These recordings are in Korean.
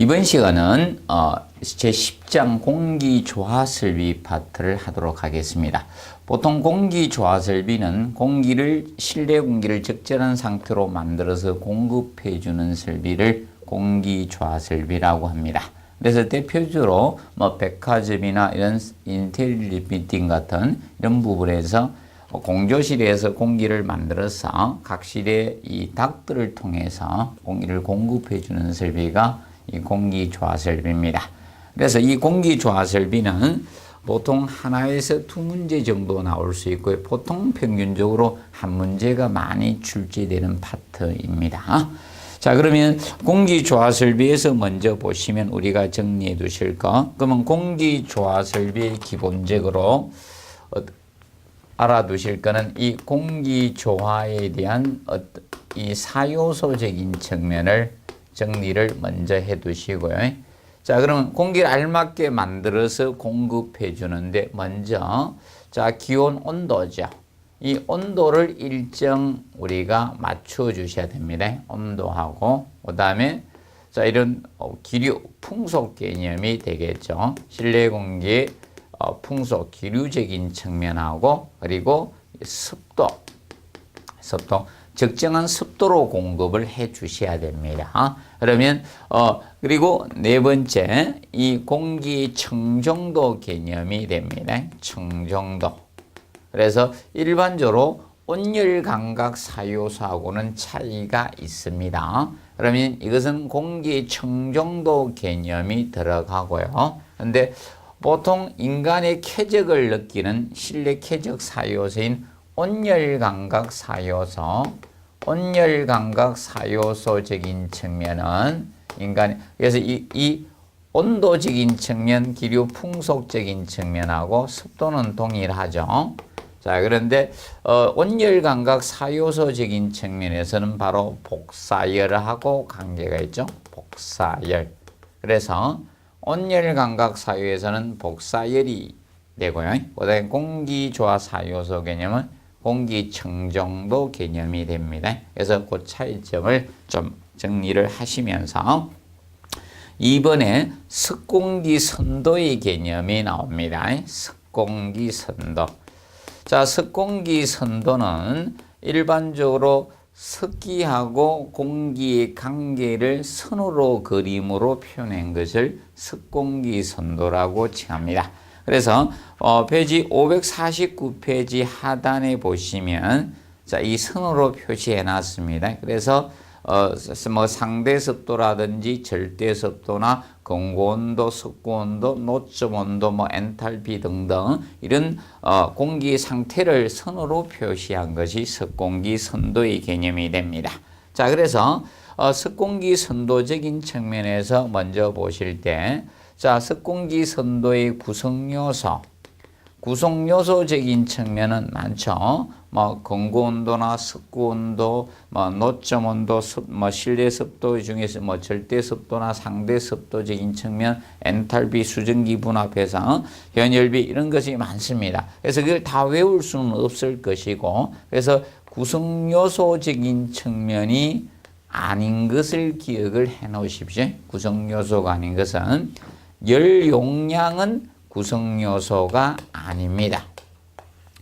이번 시간은 제10장 공기조화설비 파트를 하도록 하겠습니다. 보통 공기조화설비는 실내 공기를 적절한 상태로 만들어서 공급해 주는 설비를 공기조화설비라고 합니다. 그래서 대표적으로 백화점이나 이런 인테리어 빌딩 같은 이런 부분에서 공조실에서 공기를 만들어서 각 실의 이 닥터를 통해서 공기를 공급해 주는 설비가 이 공기조화설비입니다. 그래서 이 공기조화설비는 보통 하나에서 두 문제 정도 나올 수 있고요. 보통 평균적으로 한 문제가 많이 출제되는 파트입니다. 자, 그러면 공기조화설비에서 먼저 보시면 우리가 정리해 두실 거. 그러면 공기조화설비의 기본적으로 알아두실 거는 이 공기조화에 대한 이 사요소적인 측면을 정리를 먼저 해 두시고요. 자, 그러면 공기를 알맞게 만들어서 공급해 주는데 먼저 기온 온도죠. 이 온도를 일정 우리가 맞춰 주셔야 됩니다. 온도하고 그다음에 이런 기류 풍속 개념이 되겠죠. 실내 공기 풍속 기류적인 측면하고 그리고 습도 적정한 습도로 공급을 해 주셔야 됩니다. 그러면 그리고 네 번째 이 공기 청정도 개념이 됩니다. 청정도. 그래서 일반적으로 온열 감각 사요소하고는 차이가 있습니다. 그러면 이것은 공기 청정도 개념이 들어가고요. 근데 보통 인간의 쾌적을 느끼는 실내 쾌적 사요소인 온열 감각 사요소적인 측면은 그래서 이 온도적인 측면, 기류 풍속적인 측면하고 습도는 동일하죠. 자, 그런데 온열 감각 사요소적인 측면에서는 바로 복사열하고 관계가 있죠. 복사열. 그래서 온열 감각 사유에서는 복사열이 되고요. 그다음에 공기조화 사요소 개념은 공기 청정도 개념이 됩니다. 그래서 그 차이점을 좀 정리를 하시면서 이번에 습공기 선도의 개념이 나옵니다. 습공기 선도. 자, 습공기 선도는 일반적으로 습기하고 공기의 관계를 선으로 그림으로 표현한 것을 습공기 선도라고 칭합니다. 그래서 페이지 549페이지 하단에 보시면 이 선으로 표시해 놨습니다. 그래서 상대 습도라든지 절대 습도나 공고온도, 습고온도, 노점온도, 엔탈피 등등 이런 공기 상태를 선으로 표시한 것이 습공기 선도의 개념이 됩니다. 자, 그래서 습공기 선도적인 측면에서 먼저 보실 때 습공기 선도의 구성요소적인 측면은 많죠. 공고온도나 습고온도, 노점온도, 실내 습도 중에서 절대 습도나 상대 습도적인 측면, 엔탈피, 수증기 분압 해상, 변열비 이런 것이 많습니다. 그래서 그걸 다 외울 수는 없을 것이고, 그래서 구성요소적인 측면이 아닌 것을 기억을 해 놓으십시오. 구성요소가 아닌 것은 열 용량은 구성요소가 아닙니다.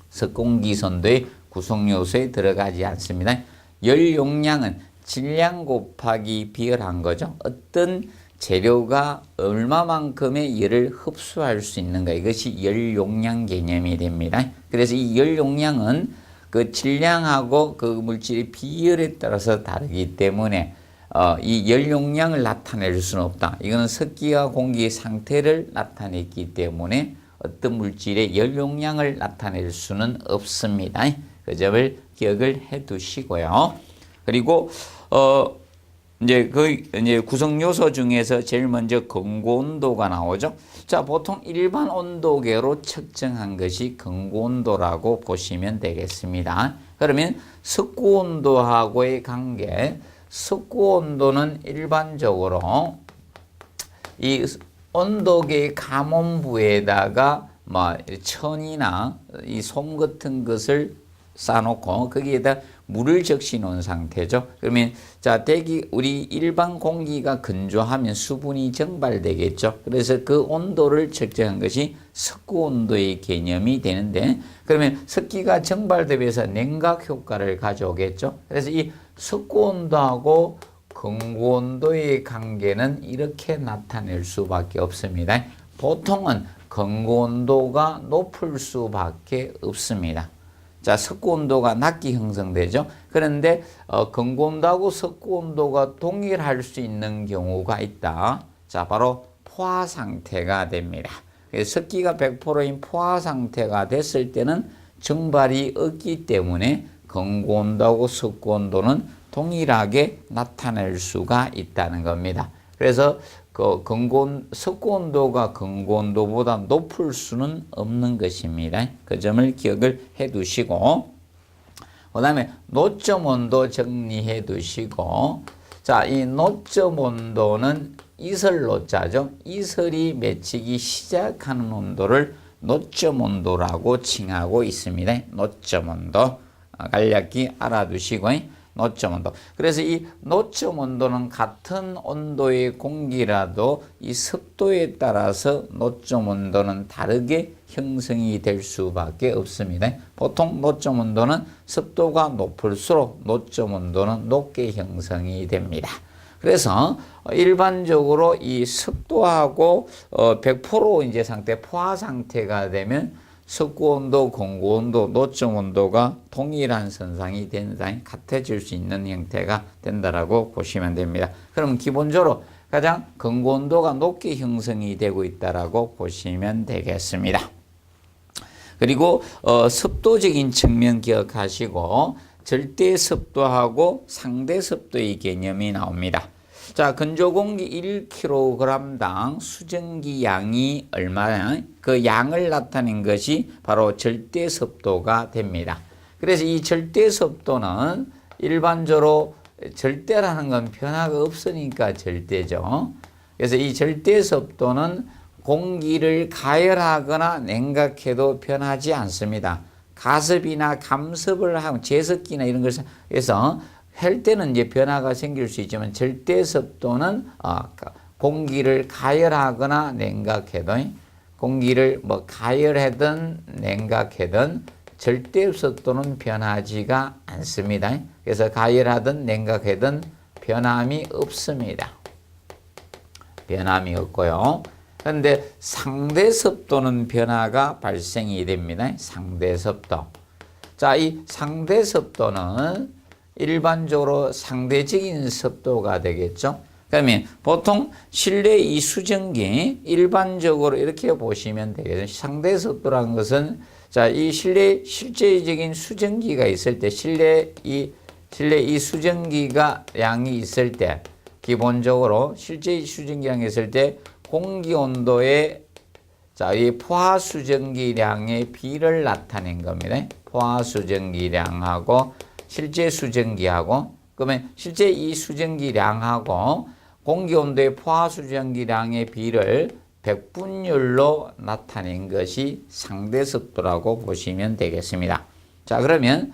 습공기 선도의 구성요소에 들어가지 않습니다. 열 용량은 질량 곱하기 비열한 거죠. 어떤 재료가 얼마만큼의 열을 흡수할 수 있는가, 이것이 열 용량 개념이 됩니다. 그래서 이 열 용량은 그 질량하고 그 물질의 비열에 따라서 다르기 때문에 이 열 용량을 나타낼 수는 없다. 이거는 습기와 공기의 상태를 나타냈기 때문에 어떤 물질의 열 용량을 나타낼 수는 없습니다. 그 점을 기억을 해 두시고요. 그리고 이제 구성 요소 중에서 제일 먼저 건고온도가 나오죠. 자, 보통 일반 온도계로 측정한 것이 건고온도라고 보시면 되겠습니다. 그러면 습고온도하고의 관계, 습고온도는 일반적으로 이 온도계 감온부에다가 천이나 이 솜 같은 것을 쌓아놓고 거기에다 물을 적시 놓은 상태죠. 그러면 자 대기 우리 일반 공기가 건조하면 수분이 증발되겠죠. 그래서 그 온도를 측정한 것이 습구 온도의 개념이 되는데 그러면 습기가 증발되면서 냉각 효과를 가져오겠죠. 그래서 이 습구 온도하고 건고 온도의 관계는 이렇게 나타낼 수밖에 없습니다. 보통은 건고 온도가 높을 수밖에 없습니다. 자, 습구 온도가 낮게 형성되죠. 그런데 건고 온도하고 습구 온도가 동일할 수 있는 경우가 있다. 자, 바로 포화 상태가 됩니다. 습기가 100%인 포화 상태가 됐을 때는 증발이 없기 때문에 건고 온도하고 습구 온도는 동일하게 나타낼 수가 있다는 겁니다. 그래서 그 습구 온도가 건고 온도보다 높을 수는 없는 것입니다. 그 점을 기억을 해 두시고 그 다음에 노점 온도 정리해 두시고 자, 이 노점 온도는 이설 노자죠. 이설이 맺히기 시작하는 온도를 노점 온도라고 칭하고 있습니다. 노점 온도 간략히 알아두시고 노점 온도. 그래서 이 노점 온도는 같은 온도의 공기라도 이 습도에 따라서 노점 온도는 다르게 형성이 될 수밖에 없습니다. 보통 노점 온도는 습도가 높을수록 노점 온도는 높게 형성이 됩니다. 그래서 일반적으로 이 습도하고 100% 이제 상태 포화 상태가 되면 습구 온도, 건고 온도, 노점 온도가 동일한 선상이 된다, 같아질 수 있는 형태가 된다라고 보시면 됩니다. 그럼 기본적으로 가장 건고 온도가 높게 형성이 되고 있다라고 보시면 되겠습니다. 그리고 습도적인 측면 기억하시고 절대 습도하고 상대 습도의 개념이 나옵니다. 자, 건조공기 1kg당 수증기 양이 얼마나 그 양을 나타낸 것이 바로 절대 습도가 됩니다. 그래서 이 절대 습도는 일반적으로 절대라는 건 변화가 없으니까 절대죠. 그래서 이 절대 습도는 공기를 가열하거나 냉각해도 변하지 않습니다. 가습이나 감습을 하고 제습기나 이런 것을 해서 할 때는 이제 변화가 생길 수 있지만 절대 습도는 공기를 가열하거나 냉각해도 공기를 가열하든 냉각하든 절대 습도는 변하지가 않습니다. 그래서 가열하든 냉각하든 변함이 없습니다. 변함이 없고요. 그런데 상대 습도는 변화가 발생이 됩니다. 상대 습도. 자, 이 상대 습도는 일반적으로 상대적인 습도가 되겠죠. 그러면 보통 실내 이 수증기 일반적으로 이렇게 보시면 되겠죠. 상대 습도라는 것은 자, 이 실내 실제적인 수증기가 있을 때 실내 이 수증기가 양이 있을 때 기본적으로 실제 수증기량이 있을 때 공기 온도에 자, 이 포화 수증기량의 비를 나타낸 겁니다. 포화 수증기량하고 실제 수증기하고 그러면 실제 이 수증기량하고 공기 온도의 포화 수증기량의 비를 백분율로 나타낸 것이 상대 습도라고 보시면 되겠습니다. 자, 그러면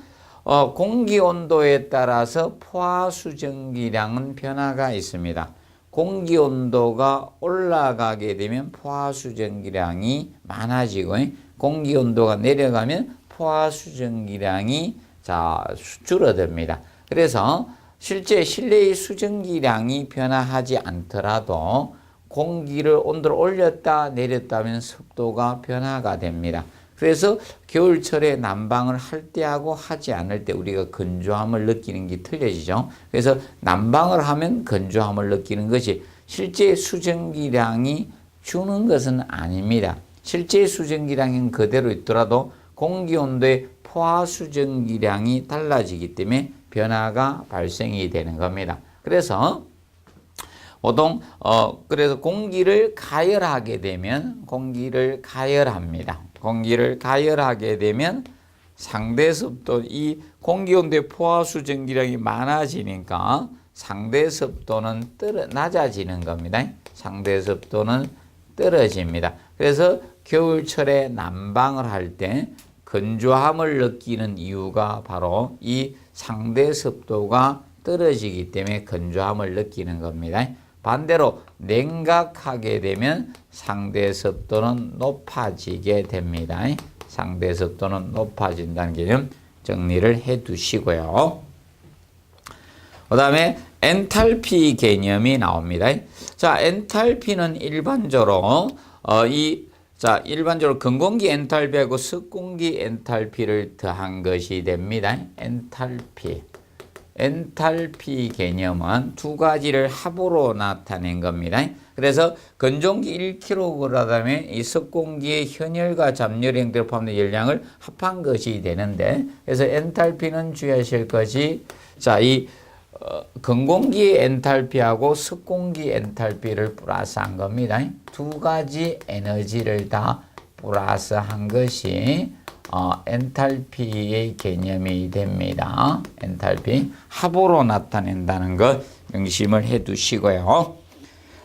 공기 온도에 따라서 포화 수증기량은 변화가 있습니다. 공기 온도가 올라가게 되면 포화 수증기량이 많아지고 공기 온도가 내려가면 포화 수증기량이 줄어듭니다. 그래서 실제 실내의 수증기량이 변화하지 않더라도 공기를 온도를 올렸다 내렸다 하면 습도가 변화가 됩니다. 그래서 겨울철에 난방을 할 때하고 하지 않을 때 우리가 건조함을 느끼는 게 틀려지죠. 그래서 난방을 하면 건조함을 느끼는 것이 실제 수증기량이 주는 것은 아닙니다. 실제 수증기량은 그대로 있더라도 공기 온도의 포화 수증기량이 달라지기 때문에 변화가 발생이 되는 겁니다. 그래서 보통 그래서 공기를 가열하게 되면 공기를 가열합니다. 공기를 가열하게 되면 상대 습도 이 공기 온도의 포화 수증기량이 많아지니까 상대 습도는 낮아지는 겁니다. 상대 습도는 떨어집니다. 그래서 겨울철에 난방을 할 때 건조함을 느끼는 이유가 바로 이 상대 습도가 떨어지기 때문에 건조함을 느끼는 겁니다. 반대로 냉각하게 되면 상대 습도는 높아지게 됩니다. 상대 습도는 높아진다는 개념 정리를 해 두시고요. 그 다음에 엔탈피 개념이 나옵니다. 자, 엔탈피는 일반적으로 일반적으로 건공기 엔탈피하고 습공기 엔탈피를 더한 것이 됩니다. 엔탈피 개념은 두 가지를 합으로 나타낸 겁니다. 그래서 건조기 1kg에 이 습공기의 현열과 잡열 형태로 포함된 열량을 합한 것이 되는데, 그래서 엔탈피는 주의하실 것이 건공기 엔탈피하고 습공기 엔탈피를 플러스한 겁니다. 두 가지 에너지를 다 플러스한 것이 엔탈피의 개념이 됩니다. 엔탈피 합으로 나타낸다는 것 명심을 해 두시고요.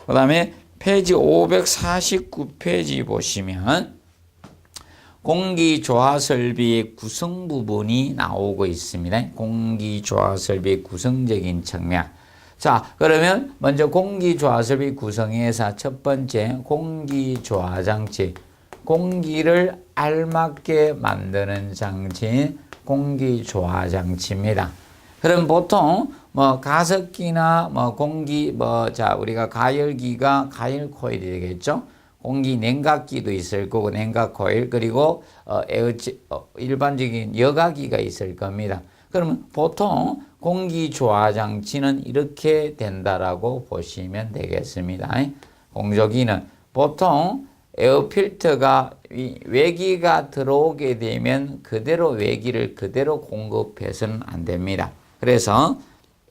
그 다음에 페이지 549페이지 보시면 공기조화설비의 구성 부분이 나오고 있습니다. 공기조화설비의 구성적인 측면. 자, 그러면 먼저 공기조화설비 구성에서 첫 번째 공기조화장치. 공기를 알맞게 만드는 장치인 공기조화장치입니다. 그럼 보통 가습기나 우리가 가열기가 가열 코일이 되겠죠. 공기 냉각기도 있을 거고 냉각 코일, 그리고 일반적인 여가기가 있을 겁니다. 그러면 보통 공기조화장치는 이렇게 된다라고 보시면 되겠습니다. 공조기는 보통 에어필터가 외기가 들어오게 되면 그대로 외기를 그대로 공급해서는 안 됩니다. 그래서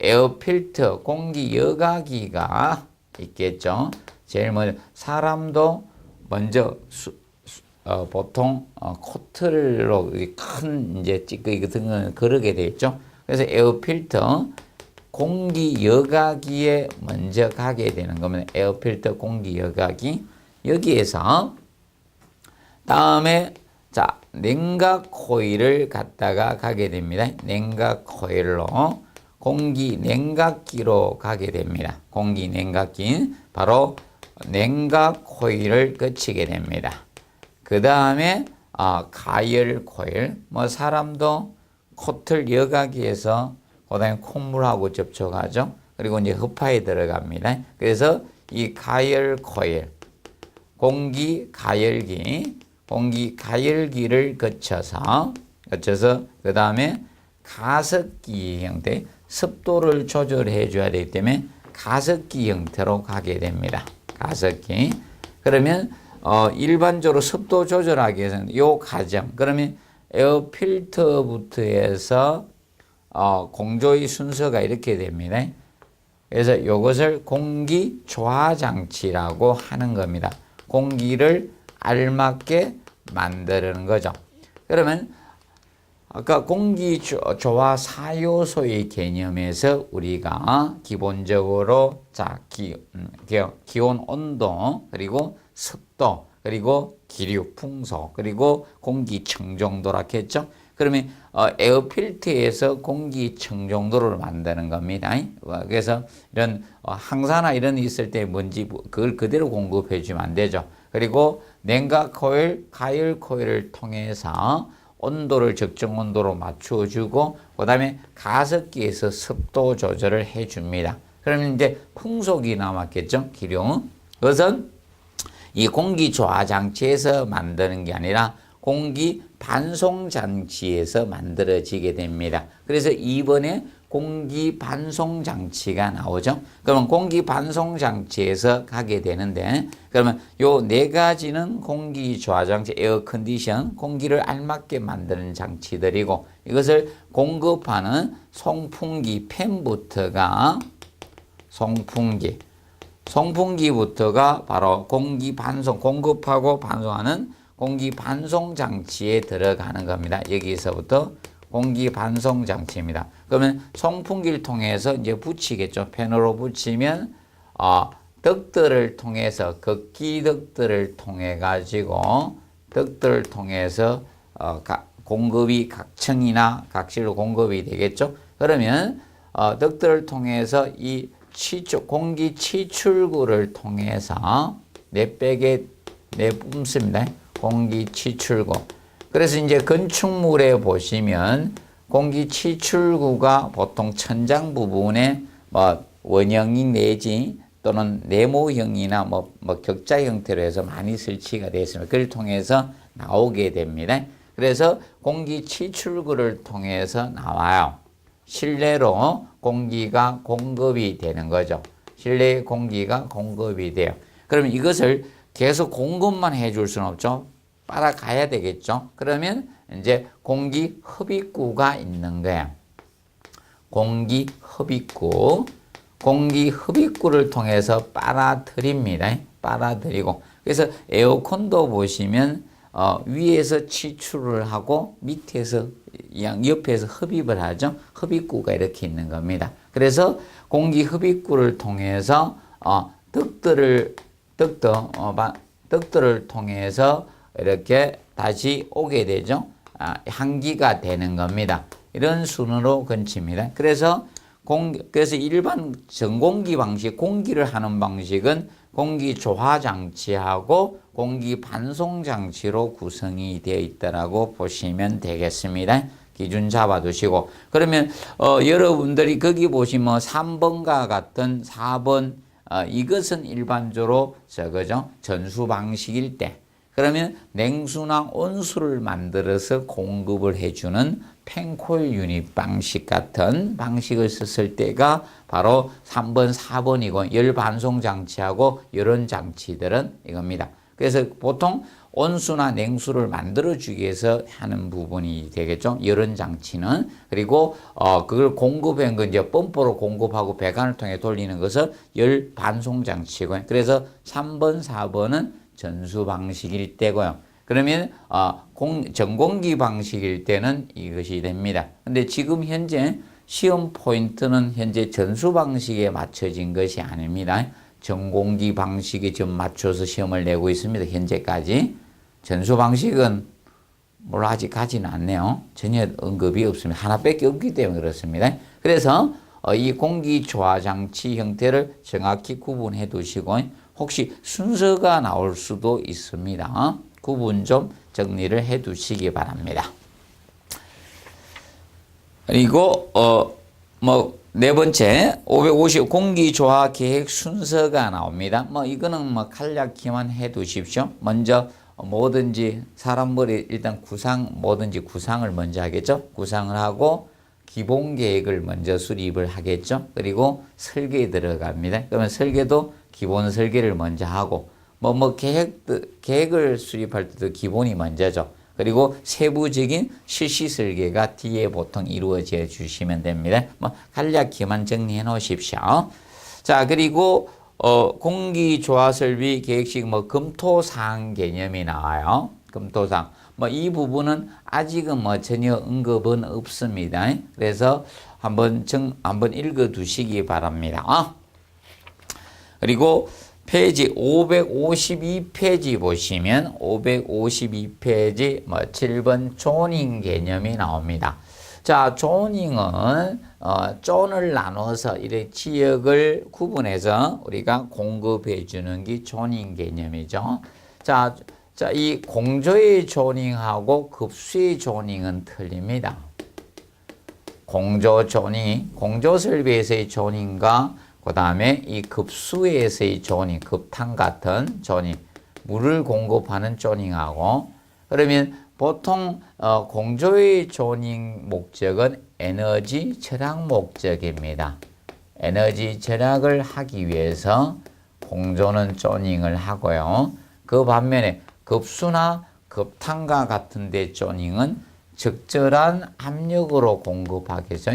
에어필터, 공기 여가기가 있겠죠. 제일 먼저 사람도 먼저 보통 코트로 큰 이제 찌꺼기 같은 거 거르게 돼 있죠. 그래서 에어필터 공기 여가기에 먼저 가게 되는 겁니다. 에어필터 공기 여가기. 여기에서 다음에 냉각 코일을 갖다가 가게 됩니다. 냉각 코일로 공기 냉각기로 가게 됩니다. 공기 냉각기 바로 냉각 코일을 거치게 됩니다. 그 다음에 가열 코일, 사람도 코틀 여가기에서 그다음에 콧물하고 접촉하죠. 그리고 이제 흡하에 들어갑니다. 그래서 이 가열 코일, 공기 가열기를 거쳐서 그 다음에 가습기 형태, 습도를 조절해 줘야 되기 때문에 가습기 형태로 가게 됩니다. 가습기. 그러면 일반적으로 습도 조절하기 위해서는 요 과정, 그러면 에어필터부터 해서 공조의 순서가 이렇게 됩니다. 그래서 이것을 공기조화장치라고 하는 겁니다. 공기를 알맞게 만드는 거죠. 그러면 아까 공기조화 4요소의 개념에서 우리가 기본적으로 기온, 온도, 그리고 습도, 그리고 기류, 풍속, 그리고 공기청 정도라 했죠. 그러면 에어필터에서 공기청 정도를 만드는 겁니다. 그래서 이런 항산화 이런 있을 때 먼지 그걸 그대로 공급해 주면 안 되죠. 그리고 냉각 코일, 가열 코일을 통해서 온도를 적정 온도로 맞춰주고, 그 다음에 가습기에서 습도 조절을 해줍니다. 그러면 이제 풍속이 남았겠죠, 기류. 그것은 이 공기조화장치에서 만드는 게 아니라 공기 반송장치에서 만들어지게 됩니다. 그래서 2번에 공기 반송장치가 나오죠. 그러면 공기 반송장치에서 가게 되는데, 그러면 요 네 가지는 공기조화장치, 에어컨디션, 공기를 알맞게 만드는 장치들이고, 이것을 공급하는 송풍기, 팬부터가 송풍기부터가 바로 공기 반송, 공급하고 반송하는 공기 반송 장치에 들어가는 겁니다. 여기서부터 공기 반송 장치입니다. 그러면 송풍기를 통해서 이제 붙이겠죠. 팬으로 붙이면 덕들을 통해서, 극기 덕들을 통해 가지고 덕들을 통해서 공급이 각층이나 각실로 공급이 되겠죠. 그러면 덕들을 통해서 이 공기 치출구를 통해서 내백에 내뿜습니다. 공기 치출구. 그래서 이제 건축물에 보시면 공기 치출구가 보통 천장 부분에 뭐 원형인 내지 또는 네모형이나 뭐 격자 형태로 해서 많이 설치가 되어 있습니다. 그걸 통해서 나오게 됩니다. 그래서 공기 치출구를 통해서 나와요. 실내로 공기가 공급이 되는 거죠. 실내에 공기가 공급이 돼요. 그러면 이것을 계속 공급만 해줄 수는 없죠. 빨아가야 되겠죠. 그러면 이제 공기 흡입구가 있는 거예요. 공기 흡입구. 공기 흡입구를 통해서 빨아들입니다. 빨아들이고. 그래서 에어컨도 보시면 위에서 치출을 하고 밑에서 옆에서 흡입을 하죠. 흡입구가 이렇게 있는 겁니다. 그래서 공기 흡입구를 통해서 덕들을 통해서 이렇게 다시 오게 되죠. 환기가 되는 겁니다. 이런 순으로 건칩니다. 그래서 일반 전공기 방식, 공기를 하는 방식은 공기 조화 장치하고 공기 반송 장치로 구성이 되어 있다라고 보시면 되겠습니다. 기준 잡아두시고. 그러면 여러분들이 거기 보시면 3번과 같은 4번 이것은 일반적으로 저거죠. 전수 방식일 때. 그러면 냉수나 온수를 만들어서 공급을 해주는 펜코일 유닛 방식 같은 방식을 썼을 때가 바로 3번, 4번이고 열 반송 장치하고 이런 장치들은 이겁니다. 그래서 보통 온수나 냉수를 만들어주기 위해서 하는 부분이 되겠죠. 이런 장치는. 그리고 그걸 공급한 건 이제 펌프로 공급하고 배관을 통해 돌리는 것을 열 반송 장치고요. 그래서 3번, 4번은 전수 방식일 때고요. 그러면 전공기 방식일 때는 이것이 됩니다. 근데 지금 현재 시험 포인트는 현재 전수 방식에 맞춰진 것이 아닙니다. 전공기 방식에 좀 맞춰서 시험을 내고 있습니다. 현재까지. 전수 방식은 아직 가지는 않네요. 전혀 언급이 없습니다. 하나밖에 없기 때문에 그렇습니다. 그래서 이 공기 조화 장치 형태를 정확히 구분해 두시고 혹시 순서가 나올 수도 있습니다. 구분 좀 정리를 해 두시기 바랍니다. 그리고 네 번째 550 공기조화 계획 순서가 나옵니다. 이거는 간략히만 해 두십시오. 먼저 뭐든지 사람 머리 일단 뭐든지 구상을 먼저 하겠죠. 구상을 하고 기본 계획을 먼저 수립을 하겠죠. 그리고 설계에 들어갑니다. 그러면 설계도 기본 설계를 먼저 하고 계획을 수립할 때도 기본이 먼저죠. 그리고 세부적인 실시 설계가 뒤에 보통 이루어져 주시면 됩니다. 간략히만 정리해 놓으십시오. 자, 그리고 공기조화 설비 계획식 검토사항 개념이 나와요. 검토사항. 이 부분은 아직은 전혀 언급은 없습니다. 그래서 한번 읽어 두시기 바랍니다. 그리고 페이지 552페이지 보시면 552페이지 7번 조닝 개념이 나옵니다. 자, 조닝은 존을 나눠서 이렇게 지역을 구분해서 우리가 공급해 주는 게 조닝 개념이죠. 자, 이 공조의 조닝하고 급수의 조닝은 틀립니다. 공조 설비에서의 조닝과 그 다음에 이 급수에서의 조닝, 급탕 같은 조닝, 물을 공급하는 조닝하고, 그러면 보통 공조의 조닝 목적은 에너지 절약 목적입니다. 에너지 절약을 하기 위해서 공조는 조닝을 하고요. 그 반면에 급수나 급탕과 같은 데 조닝은 적절한 압력으로 공급하겠죠.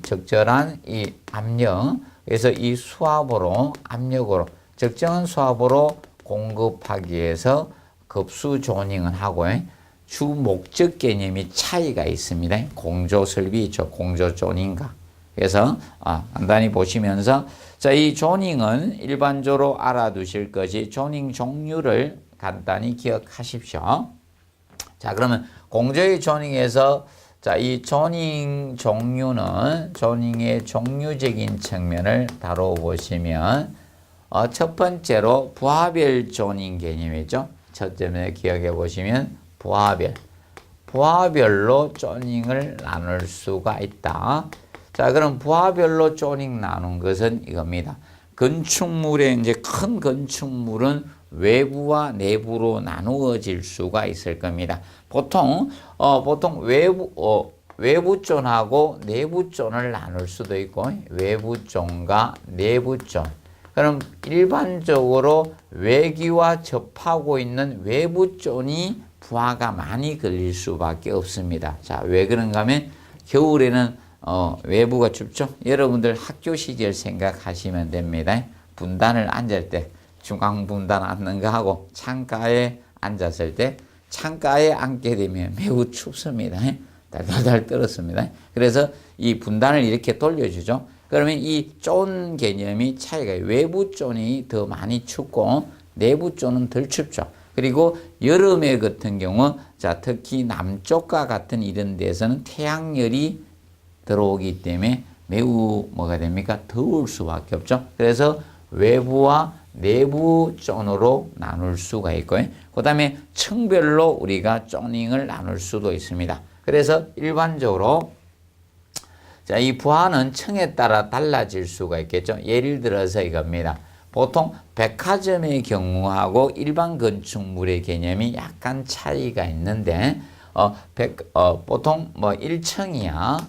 적절한 이 압력, 그래서 이 압력으로 적정한 수압으로 공급하기 위해서 급수 조닝을 하고요. 주 목적 개념이 차이가 있습니다. 공조 설비 있죠. 공조 조닝과. 그래서 간단히 보시면서 자, 이 조닝은 일반적으로 알아두실 것이 조닝 종류를 간단히 기억하십시오. 자, 그러면 공조의 조닝에서 자, 이 조닝 종류는 조닝의 종류적인 측면을 다뤄보시면 첫 번째로 부하별 조닝 개념이죠. 첫째에 기억해 보시면 부하별로 조닝을 나눌 수가 있다. 자, 그럼 부하별로 조닝 나눈 것은 이겁니다. 건축물의 이제 큰 건축물은 외부와 내부로 나누어질 수가 있을 겁니다. 보통 외부존하고 내부존을 나눌 수도 있고, 외부존과 내부존. 그럼 일반적으로 외기와 접하고 있는 외부존이 부하가 많이 걸릴 수밖에 없습니다. 자, 왜 그런가 하면 겨울에는 외부가 춥죠. 여러분들 학교 시절 생각하시면 됩니다. 분단을 앉을 때 중앙 분단 앉는 거 하고 창가에 앉았을 때 창가에 앉게 되면 매우 춥습니다. 달달달 떨었습니다. 그래서 이 분단을 이렇게 돌려주죠. 그러면 이 쫀 개념이 차이가 외부 쫀이 더 많이 춥고 내부 쫀은 덜 춥죠. 그리고 여름에 같은 경우 자, 특히 남쪽과 같은 이런 데서는 태양열이 들어오기 때문에 매우 뭐가 됩니까? 더울 수밖에 없죠. 그래서 외부와 내부 쫀으로 나눌 수가 있고요. 그 다음에 층별로 우리가 조닝을 나눌 수도 있습니다. 그래서 일반적으로 자, 이 부하는 층에 따라 달라질 수가 있겠죠. 예를 들어서 이겁니다. 보통 백화점의 경우하고 일반 건축물의 개념이 약간 차이가 있는데 보통 뭐 1층이야.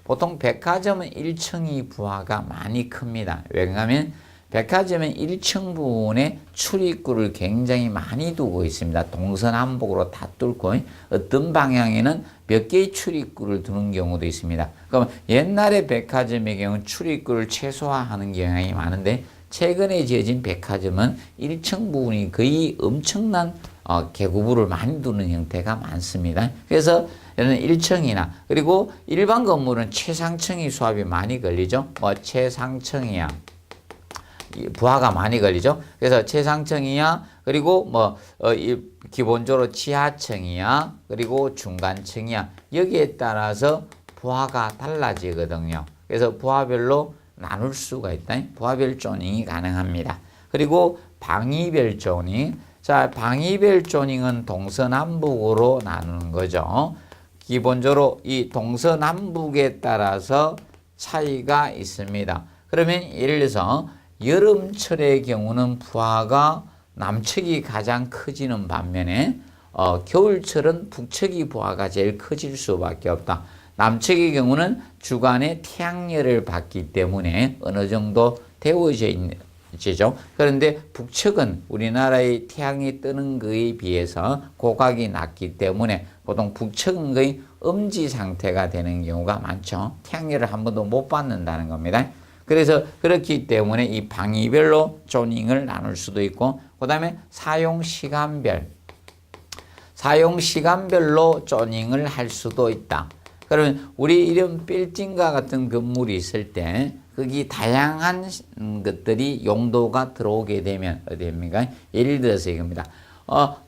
보통 백화점은 1층이 부하가 많이 큽니다. 왜냐하면 백화점은 1층 부분에 출입구를 굉장히 많이 두고 있습니다. 동서남북으로 다 뚫고 어떤 방향에는 몇 개의 출입구를 두는 경우도 있습니다. 그럼 옛날에 백화점의 경우는 출입구를 최소화하는 경향이 많은데 최근에 지어진 백화점은 1층 부분이 거의 엄청난 개구부를 많이 두는 형태가 많습니다. 그래서 얘는 1층이나 그리고 일반 건물은 최상층이 수압이 많이 걸리죠. 최상층이야. 부하가 많이 걸리죠. 그래서 최상층이야. 그리고 기본적으로 지하층이야. 그리고 중간층이야. 여기에 따라서 부하가 달라지거든요. 그래서 부하별로 나눌 수가 있다. 부하별 조닝이 가능합니다. 그리고 방위별 조닝. 자, 방위별 조닝은 동서남북으로 나누는 거죠. 기본적으로 이 동서남북에 따라서 차이가 있습니다. 그러면 예를 들어서 여름철의 경우는 부하가 남측이 가장 커지는 반면에 겨울철은 북측이 부하가 제일 커질 수밖에 없다. 남측의 경우는 주간에 태양열을 받기 때문에 어느 정도 데워져 있죠. 그런데 북측은 우리나라의 태양이 뜨는 것에 비해서 고각이 낮기 때문에 보통 북측은 거의 음지 상태가 되는 경우가 많죠. 태양열을 한 번도 못 받는다는 겁니다. 그래서 그렇기 때문에 이 방위별로 조닝을 나눌 수도 있고, 그 다음에 사용시간별로 조닝을 할 수도 있다. 그러면 우리 이런 빌딩과 같은 건물이 있을 때 거기 다양한 것들이 용도가 들어오게 되면 어디입니까? 예를 들어서 이겁니다.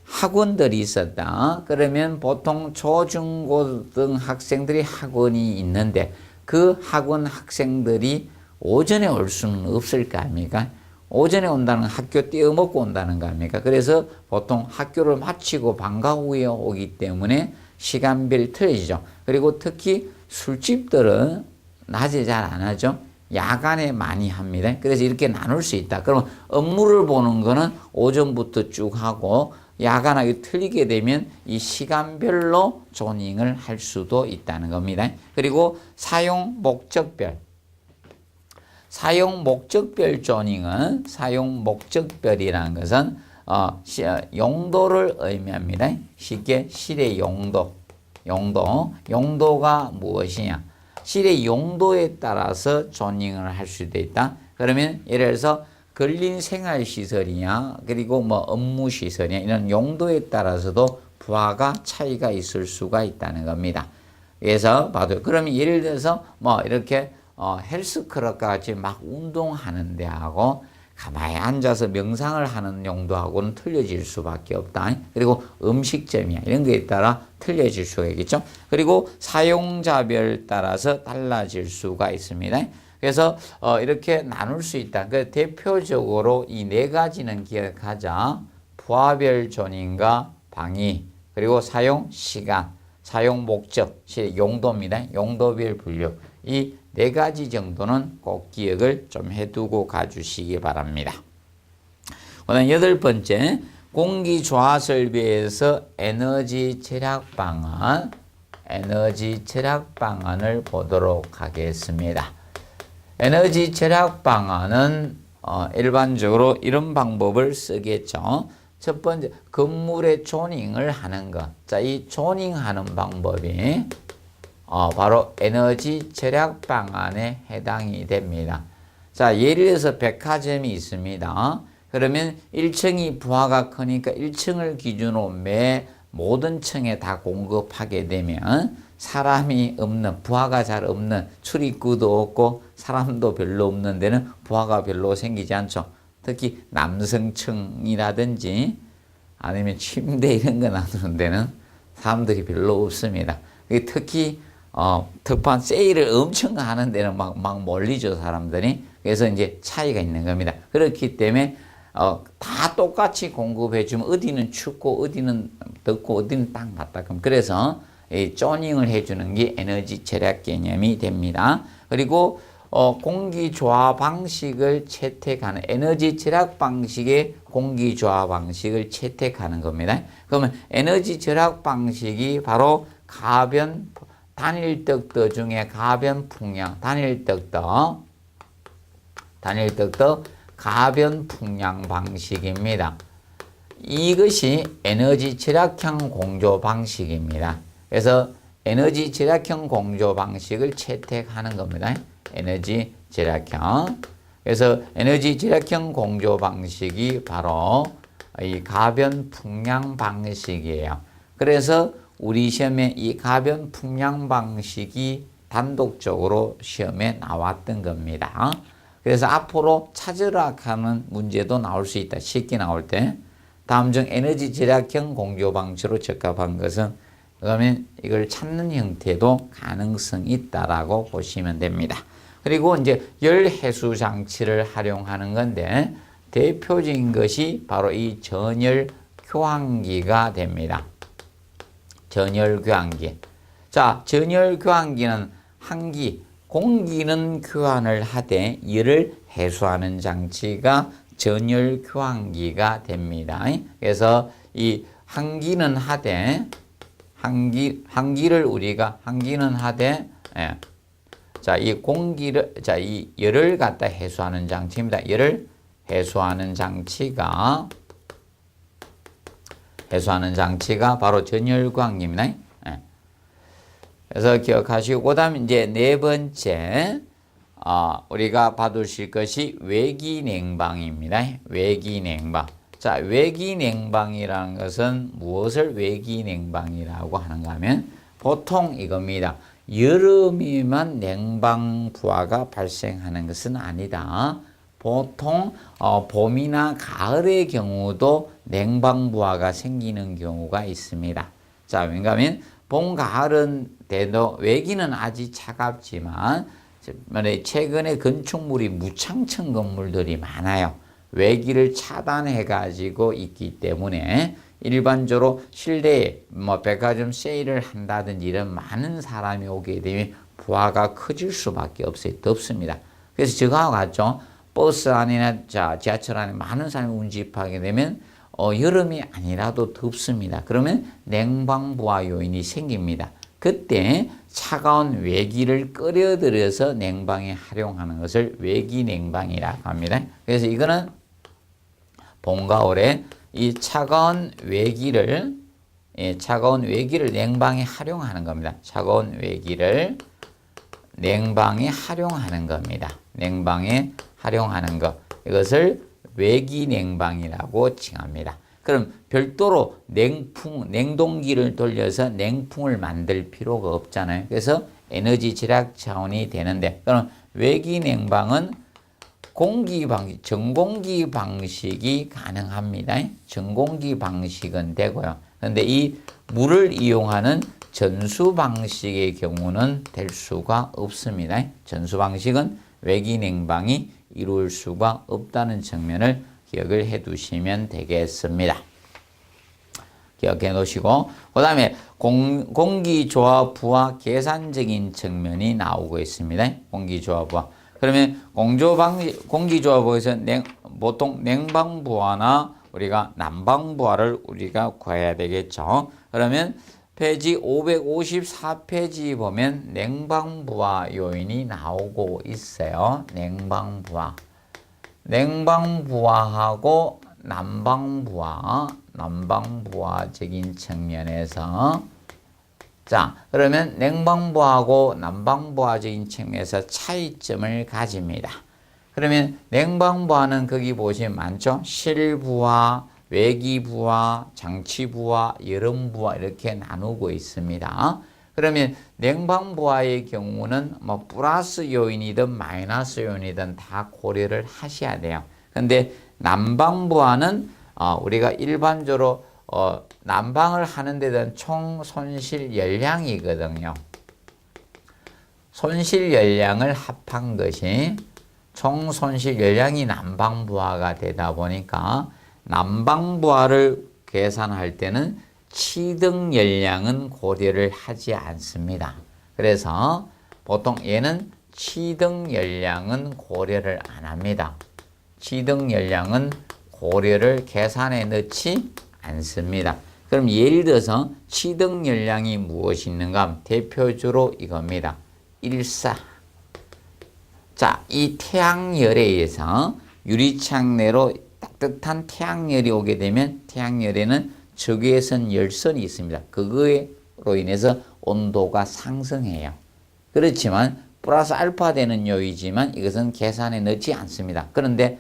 학원들이 있었다. 그러면 보통 초중고등 학생들이 학원이 있는데 그 학원 학생들이 오전에 올 수는 없을 거 아닙니까? 오전에 온다는 학교 떼어먹고 온다는 거 아닙니까? 그래서 보통 학교를 마치고 방과 후에 오기 때문에 시간별이 틀어지죠. 그리고 특히 술집들은 낮에 잘 안 하죠. 야간에 많이 합니다. 그래서 이렇게 나눌 수 있다. 그러면 업무를 보는 거는 오전부터 쭉 하고 야간하게 틀리게 되면 이 시간별로 조닝을 할 수도 있다는 겁니다. 그리고 사용 목적별 조닝은 사용 목적별이라는 것은 용도를 의미합니다. 쉽게 실의 용도가 무엇이냐? 실의 용도에 따라서 조닝을 할 수도 있다. 그러면 예를 들어서 근린 생활시설이냐, 그리고 업무시설이냐, 이런 용도에 따라서도 부하가 차이가 있을 수가 있다는 겁니다. 그래서 봐도, 그러면 예를 들어서 이렇게 헬스클럽과 같이 막 운동하는 데하고 가만히 앉아서 명상을 하는 용도하고는 틀려질 수밖에 없다. 그리고 음식점이야. 이런 거에 따라 틀려질 수가 있겠죠. 그리고 사용자별 따라서 달라질 수가 있습니다. 그래서 이렇게 나눌 수 있다. 그 대표적으로 이 네 가지는 기억하자. 부하별 존인과 방위, 그리고 사용 시간, 사용 목적, 용도입니다. 용도별 분류. 이 네 가지 정도는 꼭 기억을 좀 해두고 가주시기 바랍니다. 그다음 8번째, 공기 조화 설비에서 에너지 절약 방안을 보도록 하겠습니다. 에너지 절약 방안은 일반적으로 이런 방법을 쓰겠죠. 첫 번째, 건물의 조닝을 하는 것. 자, 이 조닝하는 방법이 바로 에너지 절약 방안에 해당이 됩니다. 자, 예를 들어서 백화점이 있습니다. 그러면 1층이 부하가 크니까 1층을 기준으로 모든 층에 다 공급하게 되면 사람이 없는, 부하가 잘 없는, 출입구도 없고 사람도 별로 없는 데는 부하가 별로 생기지 않죠. 특히 남성층이라든지 아니면 침대 이런 거 놔두는 데는 사람들이 별로 없습니다. 특히 특판 세일을 엄청 하는 데는 막 몰리죠, 사람들이. 그래서 이제 차이가 있는 겁니다. 그렇기 때문에 다 똑같이 공급해주면 어디는 춥고 어디는 덥고 어디는 딱 맞다. 그래서 이 조닝을 해주는 게 에너지 절약 개념이 됩니다. 그리고 공기 조화 방식을 채택하는, 에너지 절약 방식의 공기 조화 방식을 채택하는 겁니다. 그러면 에너지 절약 방식이 바로 단일떡도 중에 가변풍량, 단일떡도 가변풍량 방식입니다. 이것이 에너지 절약형 공조 방식입니다. 그래서 에너지 절약형 공조 방식을 채택하는 겁니다. 에너지 절약형. 그래서 에너지 절약형 공조 방식이 바로 이 가변풍량 방식이에요. 그래서 우리 시험에 이 가변풍량 방식이 단독적으로 시험에 나왔던 겁니다. 그래서 앞으로 찾으라 하는 문제도 나올 수 있다. 쉽게 나올 때. 다음 중 에너지 절약형 공조 방식으로 적합한 것은, 그러면 이걸 찾는 형태도 가능성이 있다라고 보시면 됩니다. 그리고 이제 열 해수 장치를 활용하는 건데, 대표적인 것이 바로 이 전열 교환기가 됩니다. 전열 교환기. 자, 전열 교환기는 공기는 교환을 하되 열을 해소하는 장치가 전열 교환기가 됩니다. 그래서 이 한기는 하되 이 열을 갖다 해소하는 장치입니다. 열을 해소하는 장치가 바로 전열 교환기입니다. 그래서 기억하시고, 그 다음 이제 네 번째, 우리가 봐두실 것이 외기냉방입니다. 외기냉방. 자, 외기냉방이라는 것은 무엇을 외기냉방이라고 하는가 하면, 보통 이겁니다. 여름에만 냉방 부하가 발생하는 것은 아니다. 보통 봄이나 가을의 경우도 냉방 부하가 생기는 경우가 있습니다. 자, 왜냐하면 봄, 가을은 돼도 외기는 아직 차갑지만 최근에 건축물이 무창천 건물들이 많아요. 외기를 차단해 가지고 있기 때문에 일반적으로 실내에 백화점 세일을 한다든지 이런 많은 사람이 오게 되면 부하가 커질 수밖에 없어요. 덥습니다. 그래서 저거하고 같죠. 버스 안이나 지하철 안에 많은 사람이 운집하게 되면 여름이 아니라도 덥습니다. 그러면 냉방부하 요인이 생깁니다. 그때 차가운 외기를 끓여들여서 냉방에 활용하는 것을 외기냉방이라고 합니다. 그래서 이거는 봄, 가을에 이 차가운 외기를 냉방에 활용하는 겁니다. 차가운 외기를 냉방에 활용하는 겁니다. 냉방에 활용하는 것. 이것을 외기냉방이라고 칭합니다. 그럼 별도로 냉동기를 돌려서 냉풍을 만들 필요가 없잖아요. 그래서 에너지 절약 차원이 되는데, 그럼 외기냉방은 전공기 방식이 가능합니다. 전공기 방식은 되고요. 그런데 이 물을 이용하는 전수 방식의 경우는 될 수가 없습니다. 전수 방식은 외기 냉방이 이룰 수가 없다는 측면을 기억을 해 두시면 되겠습니다. 기억해 놓으시고, 그 다음에 공기조합부와 계산적인 측면이 나오고 있습니다. 공기조합부와. 그러면 공기조합부에서 보통 냉방부하나 우리가 난방부하를 우리가 구해야 되겠죠. 그러면 페이지 554페이지 보면 냉방부하 요인이 나오고 있어요. 냉방부하하고 난방부하적인 측면에서, 자, 그러면 냉방부하고 난방부하적인 측면에서 차이점을 가집니다. 그러면 냉방부하는 거기 보시면 많죠? 실부하, 외기부하, 장치부하, 여름부하 이렇게 나누고 있습니다. 그러면 냉방부하의 경우는 뭐 플러스 요인이든 마이너스 요인이든 다 고려를 하셔야 돼요. 근데 난방부하는 우리가 일반적으로 난방을 하는 데 대한 총 손실 열량이거든요. 손실 열량을 합한 것이 총 손실 열량이 난방부하가 되다 보니까 난방부하를 계산할 때는 치등 열량은 고려를 하지 않습니다. 그래서 보통 얘는 치등 열량은 고려를 안 합니다. 치등 열량은 고려를 계산에 넣지 않습니다. 그럼 예를 들어서 치등 열량이 무엇이 있는가 하면 대표적으로 이겁니다. 일사. 자, 이 태양열에 의해서 유리창 내로 따뜻한 태양열이 오게 되면 태양열에는 적외선 열선이 있습니다. 그거로 인해서 온도가 상승해요. 그렇지만 플러스 알파 되는 요이지만 이것은 계산에 넣지 않습니다. 그런데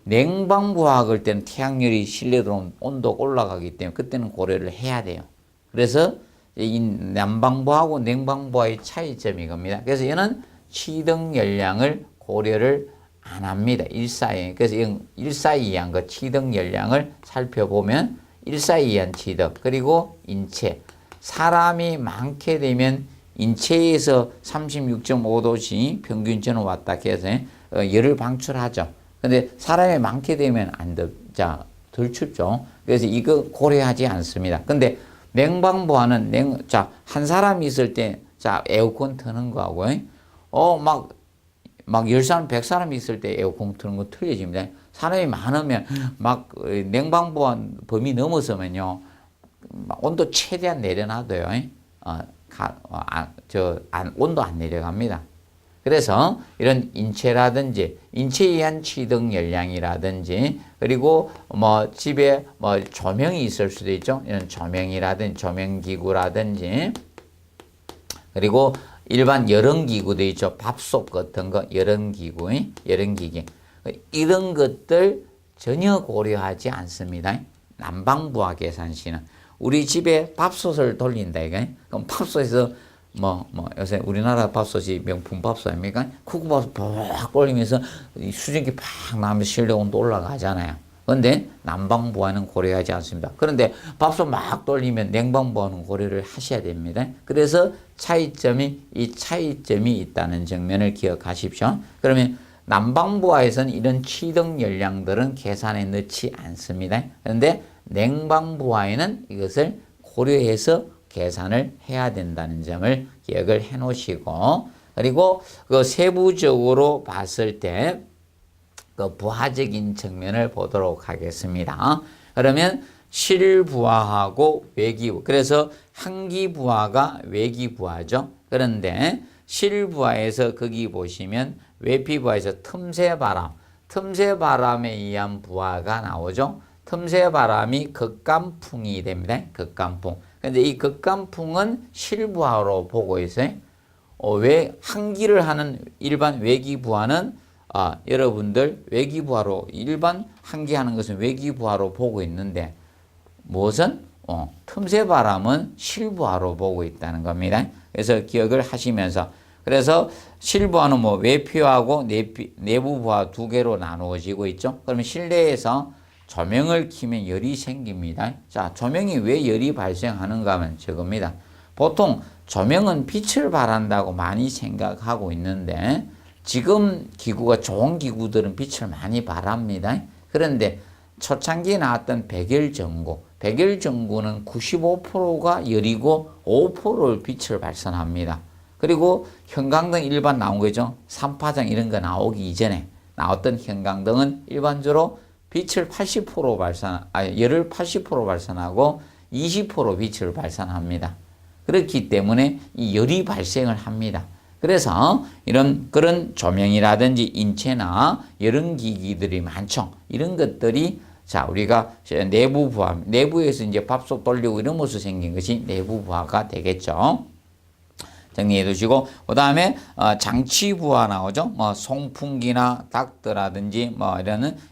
냉방부하 할 때는 태양열이 실내 들어오면 온도가 올라가기 때문에 그때는 고려를 해야 돼요. 그래서 이 난방부하고 냉방부하의 차이점이 이겁니다. 그래서 얘는 치등 열량을 고려를 안 합니다. 일사에. 그래서 일사이한 거 치등 열량을 살펴보면 일사이한 치등, 그리고 인체. 사람이 많게 되면 인체에서 36.5도씨 평균전후 왔다 해서 열을 방출하죠. 근데 사람이 많게 되면 덜 춥죠. 그래서 이거 고려하지 않습니다. 근데 냉방부하는 한 사람이 있을 때, 에어컨 트는 거하고, 막 10사람, 100사람이 있을 때 에어컨 트는 거 틀려집니다. 사람이 많으면 막 냉방부하 범위 넘어서면요, 온도 최대한 내려놔도요, 온도 안 내려갑니다. 그래서 이런 인체라든지 인체에 의한 치등 열량이라든지, 그리고 집에 조명이 있을 수도 있죠. 이런 조명이라든지 조명기구라든지, 그리고 일반 열흥기구도 있죠. 밥솥 같은 거 열흥기구, 열흥기기, 이런 것들 전혀 고려하지 않습니다. 난방부하 계산시는 우리 집에 밥솥을 돌린다 이거. 그럼 밥솥에서 요새 우리나라 밥솥이 명품 밥솥 아닙니까? 쿠쿠밥솥 팍 돌리면서 수증기 팍 나오면 실내 온도 올라가잖아요. 그런데 난방부하는 고려하지 않습니다. 그런데 밥솥 막 돌리면 냉방부하는 고려를 하셔야 됩니다. 그래서 차이점이 있다는 측면을 기억하십시오. 그러면 난방부하에서는 이런 치등 열량들은 계산에 넣지 않습니다. 그런데 냉방부하에는 이것을 고려해서 계산을 해야 된다는 점을 기억을 해 놓으시고, 그리고 그 세부적으로 봤을 때 그 부하적인 측면을 보도록 하겠습니다. 그러면 실부하하고 외기부, 그래서 한기부하가 외기부하죠. 그런데 실부하에서 거기 보시면 외피부하에서 틈새바람에 의한 부하가 나오죠. 틈새바람이 극간풍이 됩니다. 극간풍. 근데 이 극간풍은 실부하로 보고 있어요. 왜 한기를 하는 일반 외기부하는 여러분들 외기부하로 일반 한기하는 것은 외기부하로 보고 있는데 무엇은 틈새바람은 실부하로 보고 있다는 겁니다. 그래서 기억을 하시면서, 그래서 실부하는 뭐 외피하고 내부부하 두 개로 나누어지고 있죠. 그러면 실내에서 조명을 켜면 열이 생깁니다. 자, 조명이 왜 열이 발생하는가 하면 저겁니다. 보통 조명은 빛을 발한다고 많이 생각하고 있는데 지금 기구가 좋은 기구들은 빛을 많이 발합니다. 그런데 초창기에 나왔던 백열전구는 95%가 열이고 5%를 빛을 발산합니다. 그리고 형광등 일반 나온 거죠. 삼파장 이런 거 나오기 이전에 나왔던 형광등은 일반적으로 빛을 80% 열을 80% 발산하고 20% 빛을 발산합니다. 그렇기 때문에 이 열이 발생을 합니다. 그래서 그런 조명이라든지 인체나 이런 기기들이 많죠. 이런 것들이 자, 우리가 내부에서 이제 밥솥 돌리고 이러면서 생긴 것이 내부 부하가 되겠죠. 정리해 두시고, 그 다음에, 장치 부하 나오죠. 뭐, 송풍기나 닥터라든지 뭐,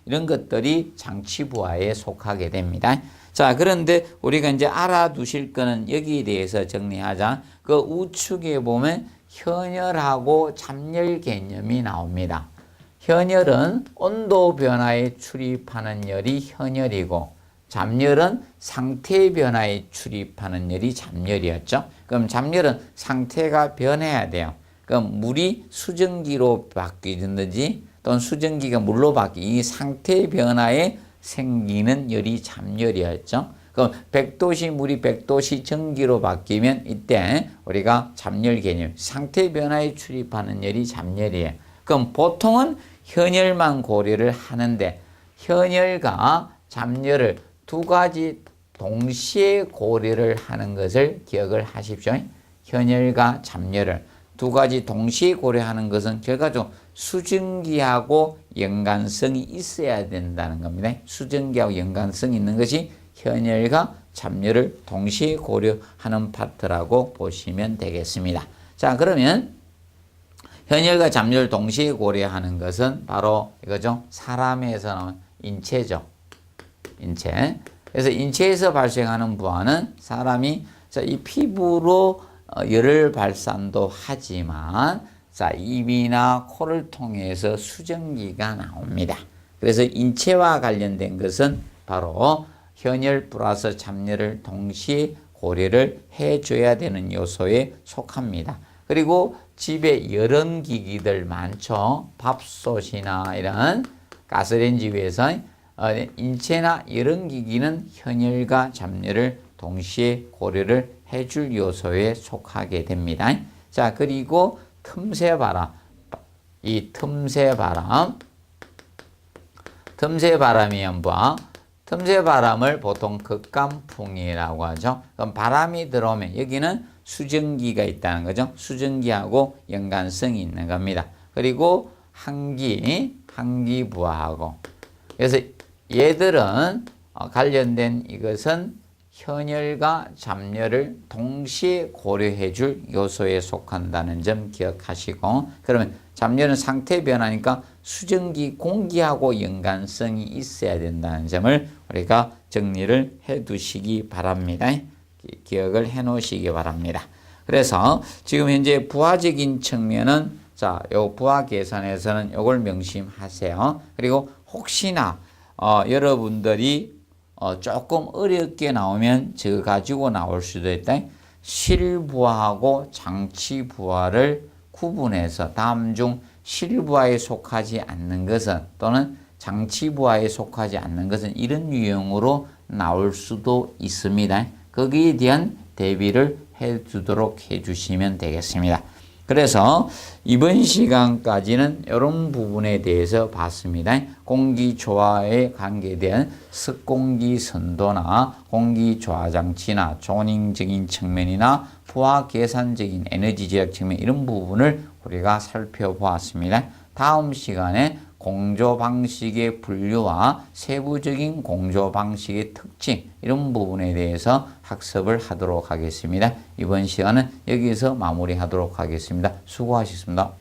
이런 것들이 장치 부하에 속하게 됩니다. 자, 그런데 우리가 이제 알아두실 거는 여기에 대해서 정리하자. 그 우측에 보면 현열하고 잠열 개념이 나옵니다. 현열은 온도 변화에 출입하는 열이 현열이고, 잠열은 상태 변화에 출입하는 열이 잠열이었죠. 그럼 잠열은 상태가 변해야 돼요. 그럼 물이 수증기로 바뀌든지 또는 수증기가 물로 이 상태 변화에 생기는 열이 잠열이었죠. 그럼 100도씨 물이 100도씨 전기로 바뀌면 이때 우리가 잠열 개념, 상태 변화에 출입하는 열이 잠열이에요. 그럼 보통은 현열만 고려를 하는데 현열과 잠열을 두 가지 동시에 고려를 하는 것을 기억을 하십시오. 현열과 잠열을 두 가지 동시에 고려하는 것은 결과적으로 수증기하고 연관성이 있어야 된다는 겁니다. 수증기하고 연관성이 있는 것이 현열과 잠열을 동시에 고려하는 파트라고 보시면 되겠습니다. 자, 그러면 현열과 잠열을 동시에 고려하는 것은 바로 이거죠. 사람에서 나온 인체죠. 인체. 그래서 인체에서 발생하는 부하는 사람이 이 피부로 열을 발산도 하지만 자, 입이나 코를 통해서 수증기가 나옵니다. 그래서 인체와 관련된 것은 바로 현열 플러스 잠열을 동시에 고려를 해줘야 되는 요소에 속합니다. 그리고 집에 여러 기기들 많죠. 밥솥이나 이런 가스레인지 위에서 인체나 이런 기기는 현열과 잠열을 동시에 고려를 해줄 요소에 속하게 됩니다. 자, 그리고 틈새 바람. 이 틈새 바람이면 뭐? 틈새 바람을 보통 극간풍이라고 하죠. 그럼 바람이 들어오면 여기는 수증기가 있다는 거죠. 수증기하고 연관성이 있는 겁니다. 그리고 항기부하하고. 그래서 얘들은 관련된 이것은 현열과 잠열을 동시에 고려해 줄 요소에 속한다는 점 기억하시고, 그러면 잠열은 상태 변화니까 수증기 공기하고 연관성이 있어야 된다는 점을 우리가 정리를 해 두시기 바랍니다. 기억을 해 놓으시기 바랍니다. 그래서 지금 현재 부하적인 측면은 자, 요 부하 계산에서는 요걸 명심하세요. 그리고 혹시나 여러분들이 조금 어렵게 나오면 저 가지고 나올 수도 있다. 실부하하고 장치부하를 구분해서 다음 중 실부하에 속하지 않는 것은 또는 장치부하에 속하지 않는 것은 이런 유형으로 나올 수도 있습니다. 거기에 대한 대비를 해 두도록 해 주시면 되겠습니다. 그래서 이번 시간까지는 이런 부분에 대해서 봤습니다. 공기 조화에 관계된 습공기 선도나 공기 조화 장치나 조닝적인 측면이나 부하 계산적인 에너지 제약 측면 이런 부분을 우리가 살펴보았습니다. 다음 시간에 공조 방식의 분류와 세부적인 공조 방식의 특징 이런 부분에 대해서 학습을 하도록 하겠습니다. 이번 시간은 여기서 마무리하도록 하겠습니다. 수고하셨습니다.